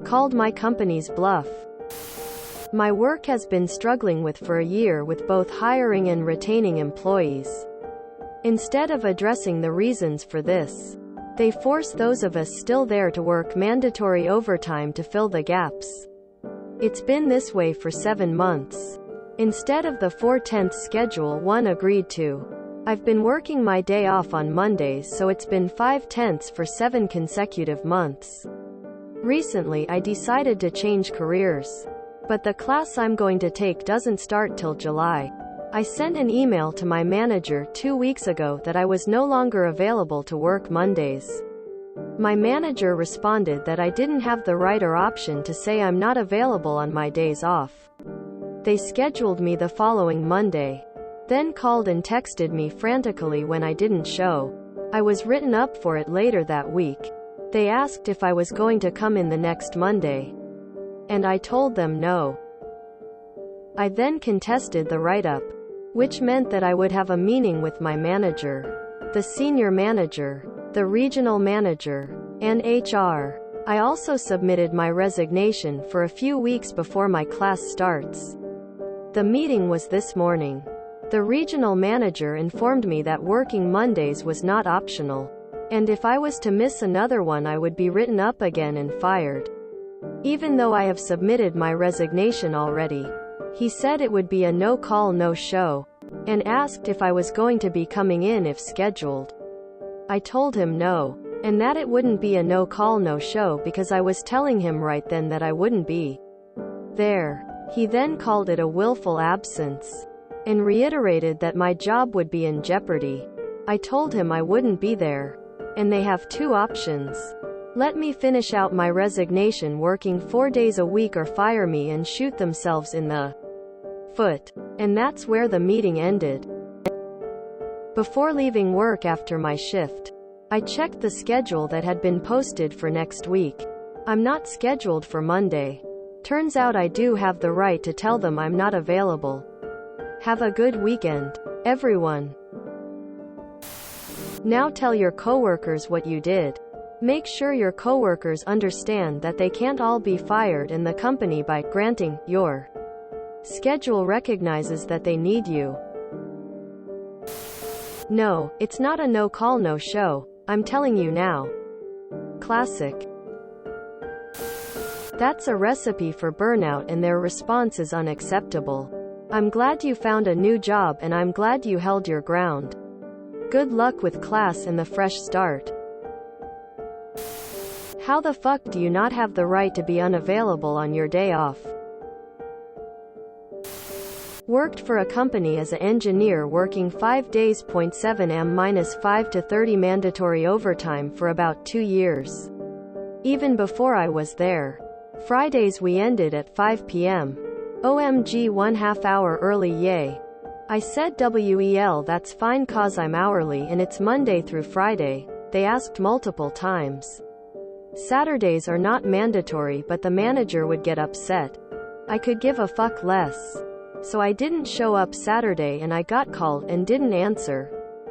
called my company's Bluff. My work has been struggling with for a year with both hiring and retaining employees. Instead of addressing the reasons for this, they force those of us still there to work mandatory overtime to fill the gaps. It's been this way for 7 months. Instead of the 4/10 schedule one agreed to, I've been working my day off on Mondays, so it's been 5/10 for 7 consecutive months. Recently I decided to change careers. But the class I'm going to take doesn't start till July. I sent an email to my manager 2 weeks ago that I was no longer available to work Mondays. My manager responded that I didn't have the right or option to say I'm not available on my days off. They scheduled me the following Monday, then called and texted me frantically when I didn't show. I was written up for it later that week. They asked if I was going to come in the next Monday, and I told them no. I then contested the write-up, which meant that I would have a meeting with my manager, the senior manager, the regional manager, and HR. I also submitted my resignation for a few weeks before my class starts. The meeting was this morning. The regional manager informed me that working Mondays was not optional, and if I was to miss another one I would be written up again and fired. Even though I have submitted my resignation already, he said it would be a no-call no-show, and asked if I was going to be coming in if scheduled. I told him no, and that it wouldn't be a no-call no-show because I was telling him right then that I wouldn't be there. He then called it a willful absence, and reiterated that my job would be in jeopardy. I told him I wouldn't be there, and they have 2 options. Let me finish out my resignation working 4 days a week or fire me and shoot themselves in the foot. And that's where the meeting ended. Before leaving work after my shift, I checked the schedule that had been posted for next week. I'm not scheduled for Monday. Turns out I do have the right to tell them I'm not available. Have a good weekend, everyone. Now tell your coworkers what you did. Make sure your coworkers understand that they can't all be fired in the company by granting your schedule recognizes that they need you. No, it's not a no-call no-show. I'm telling you now. Classic. That's a recipe for burnout and their response is unacceptable. I'm glad you found a new job and I'm glad you held your ground. Good luck with class and the fresh start. How the fuck do you not have the right to be unavailable on your day off? Worked for a company as an engineer working 5 days, 7 m-5 to 30 mandatory overtime for about 2 years. Even before I was there. Fridays we ended at 5 p.m. OMG 1/2 hour early yay. I said well that's fine cause I'm hourly and it's Monday through Friday. They asked multiple times. Saturdays are not mandatory but the manager would get upset. I could give a fuck less. So I didn't show up Saturday and I got called and didn't answer.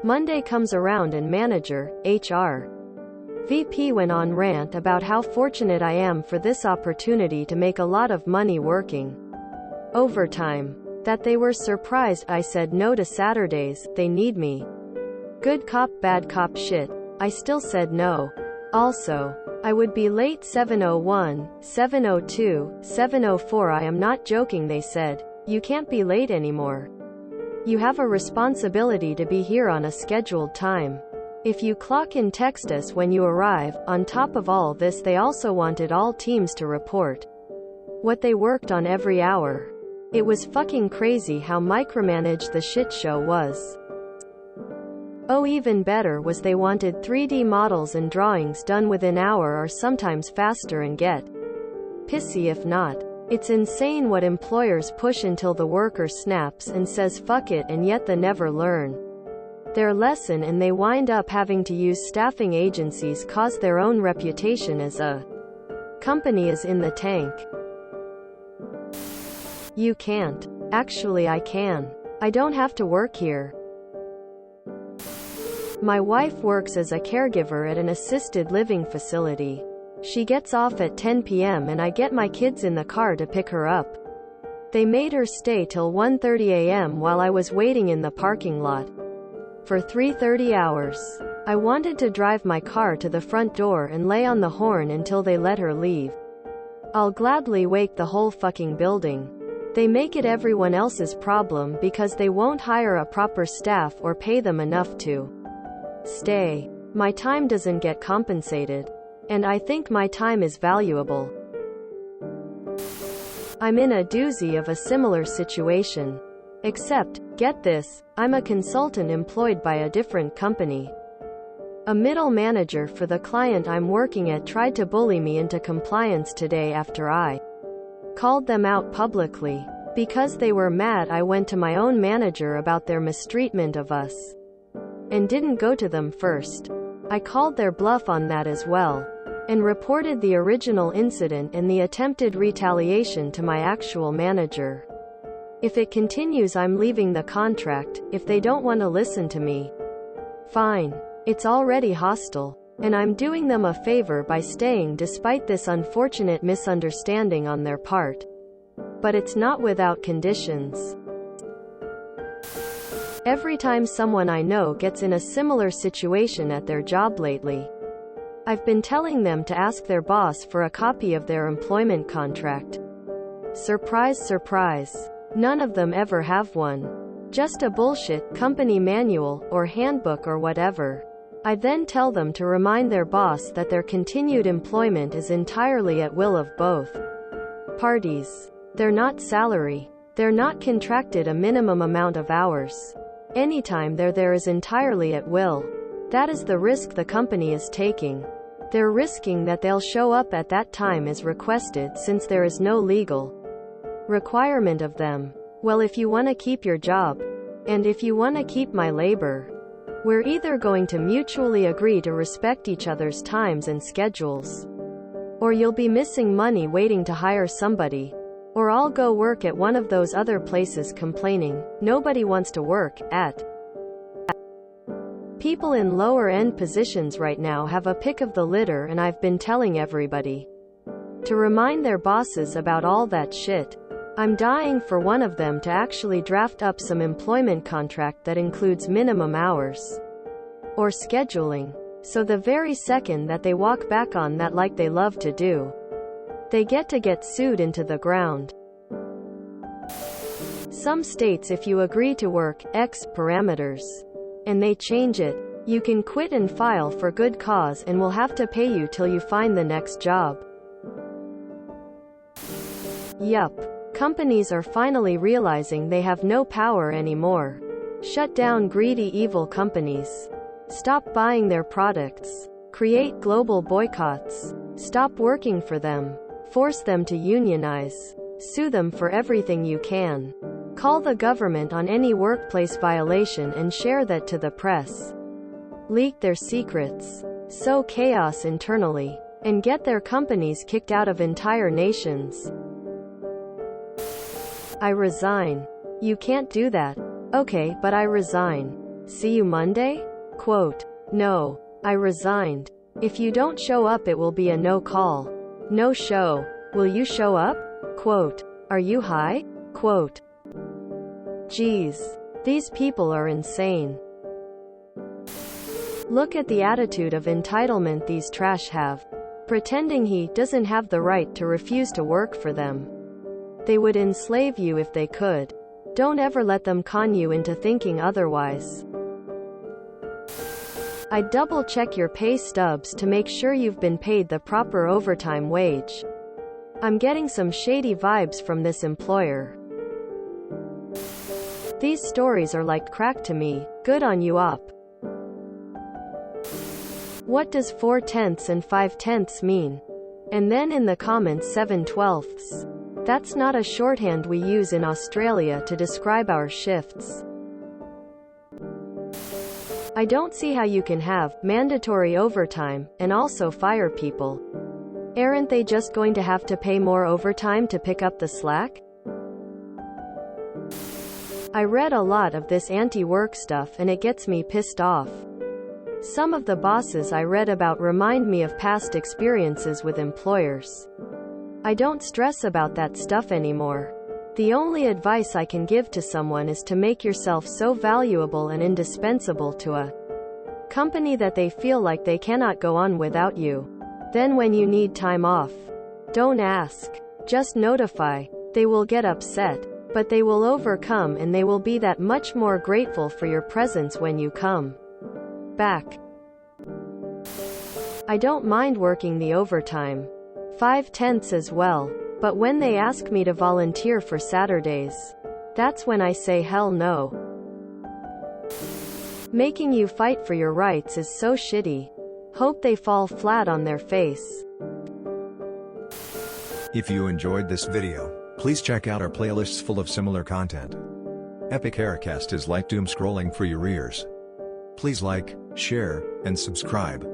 Monday comes around and manager, HR, VP went on rant about how fortunate I am for this opportunity to make a lot of money working overtime. That they were surprised I said no to Saturdays, they need me. Good cop bad cop shit. I still said no. Also, I would be late 7:01, 7:02, 7:04 I am not joking they said. You can't be late anymore. You have a responsibility to be here on a scheduled time. If you clock in, text us when you arrive. On top of all this they also wanted all teams to report what they worked on every hour. It was fucking crazy how micromanaged the shit show was. Oh, even better was they wanted 3D models and drawings done within an hour or sometimes faster and get pissy if not. It's insane what employers push until the worker snaps and says fuck it and yet they never learn their lesson and they wind up having to use staffing agencies cause their own reputation as a company is in the tank. You can't. Actually I can. I don't have to work here. My wife works as a caregiver at an assisted living facility. She gets off at 10 p.m. and I get my kids in the car to pick her up. They made her stay till 1:30 a.m. while I was waiting in the parking lot for 3:30 hours. I wanted to drive my car to the front door and lay on the horn until they let her leave. I'll gladly wake the whole fucking building. They make it everyone else's problem because they won't hire a proper staff or pay them enough to stay. My time doesn't get compensated. And I think my time is valuable. I'm in a doozy of a similar situation. Except, get this, I'm a consultant employed by a different company. A middle manager for the client I'm working at tried to bully me into compliance today after I called them out publicly. Because they were mad, I went to my own manager about their mistreatment of us and didn't go to them first. I called their bluff on that as well and reported the original incident and the attempted retaliation to my actual manager. If it continues, I'm leaving the contract. If they don't want to listen to me, fine. It's already hostile. And I'm doing them a favor by staying despite this unfortunate misunderstanding on their part. But it's not without conditions. Every time someone I know gets in a similar situation at their job lately, I've been telling them to ask their boss for a copy of their employment contract. Surprise, surprise. None of them ever have one. Just a bullshit company manual or handbook or whatever. I then tell them to remind their boss that their continued employment is entirely at will of both parties. They're not salary. They're not contracted a minimum amount of hours. Anytime they're there is entirely at will. That is the risk the company is taking. They're risking that they'll show up at that time as requested since there is no legal requirement of them. Well, if you want to keep your job, and if you want to keep my labor, we're either going to mutually agree to respect each other's times and schedules, or you'll be missing money waiting to hire somebody, or I'll go work at one of those other places complaining nobody wants to work at. People in lower-end positions right now have a pick of the litter, and I've been telling everybody to remind their bosses about all that shit. I'm dying for one of them to actually draft up some employment contract that includes minimum hours or scheduling. So the very second that they walk back on that, like they love to do, they get sued into the ground. Some states, if you agree to work X parameters and they change it, you can quit and file for good cause and will have to pay you till you find the next job. Yup. Companies are finally realizing they have no power anymore. Shut down greedy, evil companies. Stop buying their products. Create global boycotts. Stop working for them. Force them to unionize. Sue them for everything you can. Call the government on any workplace violation and share that to the press. Leak their secrets. Sow chaos internally. And get their companies kicked out of entire nations. I resign. You can't do that. Okay, but I resign. See you Monday? Quote. No. I resigned. If you don't show up, it will be a no call. No show. Will you show up? Quote. Are you high? Quote. Geez. These people are insane. Look at the attitude of entitlement these trash have. Pretending he doesn't have the right to refuse to work for them. They would enslave you if they could. Don't ever let them con you into thinking otherwise. I'd double-check your pay stubs to make sure you've been paid the proper overtime wage. I'm getting some shady vibes from this employer. These stories are like crack to me. Good on you, op. What does 4/10 and 5/10 mean? And then in the comments 7/12. That's not a shorthand we use in Australia to describe our shifts. I don't see how you can have mandatory overtime and also fire people. Aren't they just going to have to pay more overtime to pick up the slack? I read a lot of this anti-work stuff and it gets me pissed off. Some of the bosses I read about remind me of past experiences with employers. I don't stress about that stuff anymore. The only advice I can give to someone is to make yourself so valuable and indispensable to a company that they feel like they cannot go on without you. Then when you need time off, don't ask. Just notify. They will get upset, but they will overcome and they will be that much more grateful for your presence when you come back. I don't mind working the overtime. 5/10 as well. But when they ask me to volunteer for Saturdays, that's when I say hell no. Making you fight for your rights is so shitty. Hope they fall flat on their face. If you enjoyed this video, please check out our playlists full of similar content. Epic Haircast is like doom scrolling for your ears. Please like, share, and subscribe.